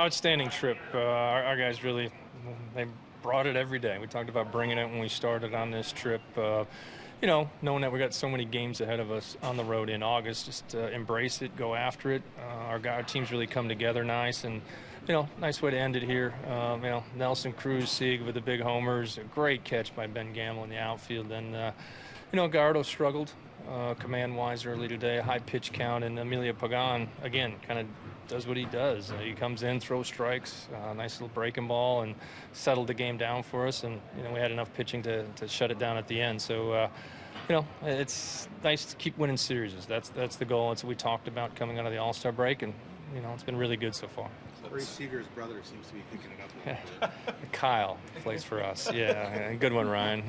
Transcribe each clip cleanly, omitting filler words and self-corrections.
outstanding trip. Our guys really, they brought it every day. We talked about bringing it when we started on this trip. Knowing that we got so many games ahead of us on the road in August, just embrace it, go after it. Our team's really come together nice, and nice way to end it here. Nelson Cruz, Sieg with the big homers, a great catch by Ben Gamble in the outfield. And Gallardo struggled command-wise early today, high pitch count, and Emilio Pagan again kind of does what he does. He comes in, throws strikes, nice little breaking ball, and settled the game down for us. And we had enough pitching to shut it down at the end. So it's nice to keep winning series. That's the goal. It's what we talked about coming out of the All-Star break, and it's been really good so far. Ray Seager's brother seems to be picking it up a little bit. Kyle plays for us. Yeah, good one, Ryan.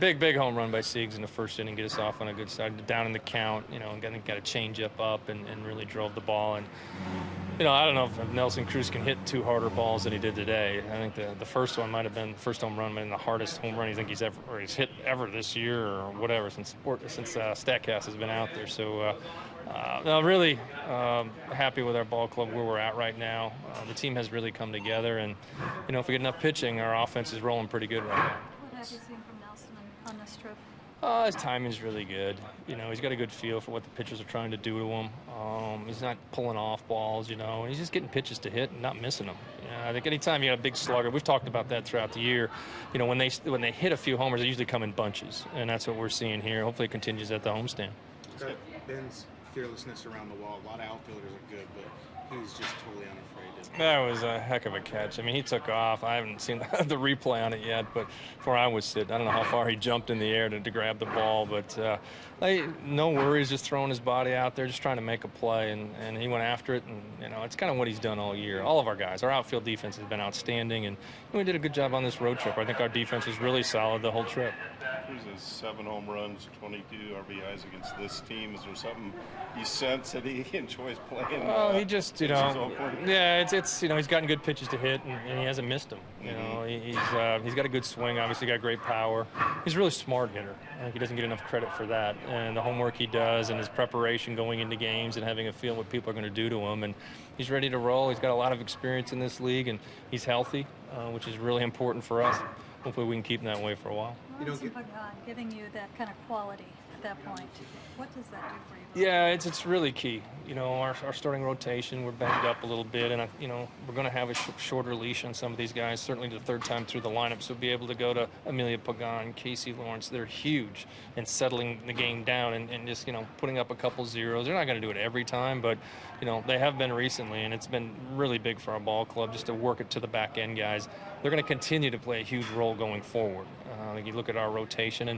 Big home run by Siegs in the first inning, get us off on a good side, down in the count. Got a change up and really drove the ball. And I don't know if Nelson Cruz can hit two harder balls than he did today. I think the first one might have been the first home run, the hardest home run he's hit ever this year or whatever since Statcast has been out there. So. Really happy with our ball club where we're at right now. The team has really come together, and if we get enough pitching, our offense is rolling pretty good right now. What have you seen from Nelson on this trip? His timing's really good. He's got a good feel for what the pitchers are trying to do to him. He's not pulling off balls, and he's just getting pitches to hit and not missing them. I think anytime you got a big slugger, we've talked about that throughout the year. When they hit a few homers, they usually come in bunches, and that's what we're seeing here. Hopefully, it continues at the homestand. Ben's fearlessness around the wall. A lot of outfielders are good, but he's just totally unafraid. That was a heck of a catch. He took off. I haven't seen the replay on it yet, but before I was sitting, I don't know how far he jumped in the air to grab the ball, but no worries, just throwing his body out there, just trying to make a play, and he went after it, and it's kind of what he's done all year. All of our guys, our outfield defense has been outstanding, and we did a good job on this road trip. I think our defense was really solid the whole trip. Cruz has 7 home runs, 22 RBIs against this team. Is there something you sense that he enjoys playing? He just, he's gotten good pitches to hit, and he hasn't missed them. He's got a good swing. Obviously, got great power. He's a really smart hitter. I think he doesn't get enough credit for that, and the homework he does, and his preparation going into games, and having a feel what people are going to do to him. And he's ready to roll. He's got a lot of experience in this league, and he's healthy, which is really important for us. Hopefully we can keep him that way for a while. Giving you that kind of quality at that point, what does that do for you? Yeah, it's really key. Our starting rotation, we're banged up a little bit, and we're going to have a shorter leash on some of these guys. Certainly the third time through the lineup, so be able to go to Emilio Pagan, Casey Lawrence. They're huge in settling the game down and just putting up a couple zeros. They're not going to do it every time, but they have been recently, and it's been really big for our ball club just to work it to the back end guys. They're going to continue to play a huge role going forward. You look at our rotation,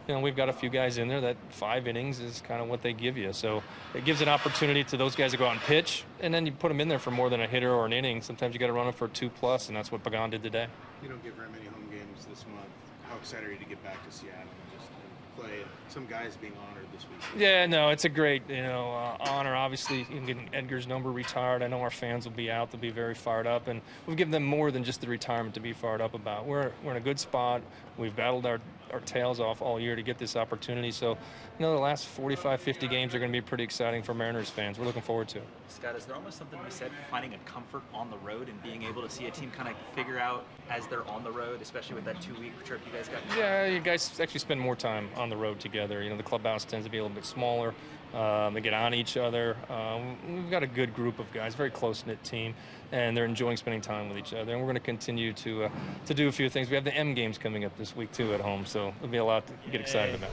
and we've got a few guys in there that 5 innings is kind of what they give you. So it gives an opportunity to those guys to go out and pitch, and then you put them in there for more than a hitter or an inning. Sometimes you got to run them for 2+, and that's what Pagan did today. You don't get very many home games this month. How excited are you to get back to Seattle and just play? Some guys being honored this week. Yeah, no, it's a great honor. Obviously, getting Edgar's number retired. I know our fans will be out. They'll be very fired up, and we've given them more than just the retirement to be fired up about. We're in a good spot. We've battled our tails off all year to get this opportunity. So, the last 45, 50 games are going to be pretty exciting for Mariners fans. We're looking forward to it. Scott, is there almost something to be said for finding a comfort on the road and being able to see a team kind of figure out as they're on the road, especially with that 2-week trip you guys got? Yeah, you guys actually spend more time on the road together. The clubhouse tends to be a little bit smaller. They get on each other. We've got a good group of guys, very close-knit team, and they're enjoying spending time with each other. And we're going to continue to do a few things. We have the M games coming up this week, too, at home, so it'll be a lot to get excited about.